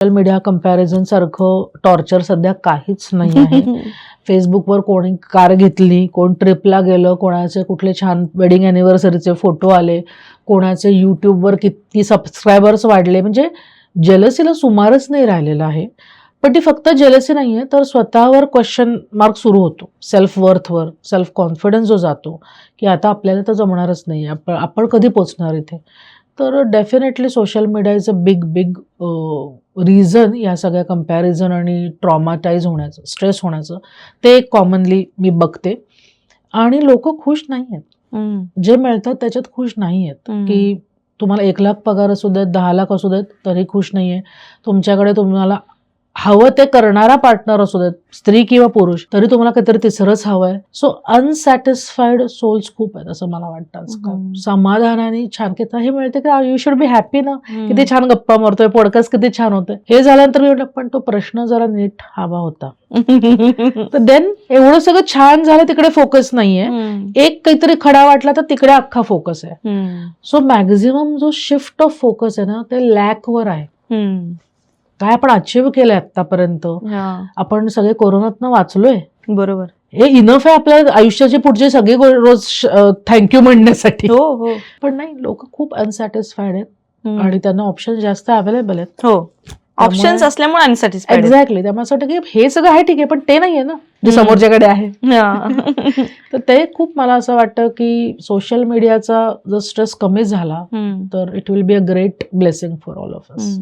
Social media comparison सारखं torture सध्या काहीच नाही आहे. फेसबुकवर कोणी कार घेतली, कोण ट्रिपला गेलं, कोणाचे कुठले छान वेडिंग अॅनिव्हर्सरीचे फोटो आले, कोणाचे यूट्यूबवर किती सबस्क्रायबर्स वाढले, म्हणजे जेलसीला सुमारच नाही राहिलेला आहे. पण ती फक्त जेलसी नाही आहे, तर स्वतःवर क्वेश्चन मार्क सुरू होतो. सेल्फ वर्थवर, सेल्फ कॉन्फिडन्स जो जातो, की आता आपल्याला तर जमणारच नाही, आपण कधी पोचणार इथे. तर definitely social media is a big reason या सगळ्या कंपॅरिझन आणि ट्रॉमाटाईज होण्याचं, स्ट्रेस होण्याचं. ते एक कॉमनली मी बघते. आणि लोक खुश नाही आहेत, जे मिळतात त्याच्यात खुश नाही आहेत. की तुम्हाला 1,00,000 पगार असू देत, 10,00,000 असू देत, तरी खुश नाहीये. तुमच्याकडे तुम्हाला हवं ते करणारा पार्टनर असू देत, स्त्री किंवा पुरुष, तरी तुम्हाला काहीतरी तिसरंच हवंय. सो अनसॅटिस्फाईड सोल्स खूप आहेत असं मला वाटतं आजकाल. समाधानाने छान की हे मिळते की यू शुड बी हॅपी ना, किती छान गप्पा मारतोय, पॉडकास्ट किती छान होतोय. हे झाल्यानंतर मी म्हटलं पण तो प्रश्न जरा नीट हवा होता. तर देन एवढं सगळं छान झालं तिकडे फोकस नाहीये. एक काहीतरी खडा वाटला तर तिकडे अख्खा फोकस आहे. सो मॅक्झिमम जो शिफ्ट ऑफ फोकस आहे ना, ते लॅकवर आहे. काय आपण अचीव्ह केलंय आतापर्यंत, आपण सगळे कोरोनातनं वाचलोय, बरोबर, हे इनफ आहे आपल्या आयुष्याचे पुढचे सगळे रोज थँक्यू म्हणण्यासाठी. पण नाही, लोक खूप अनसॅटिस्फाईड आहेत आणि त्यांना ऑप्शन जास्त अवेलेबल आहेत. ऑप्शन्स असल्यामुळे अनसॅटिस्फाईड. एक्झॅक्टली. त्यामुळे असं वाटतं की हे सगळं आहे ठीक आहे, पण ते नाहीये ना जे समोरच्याकडे आहे. तर ते खूप मला असं वाटतं की सोशल मीडियाचा जर स्ट्रेस कमी झाला तर it will be a great blessing for all of us.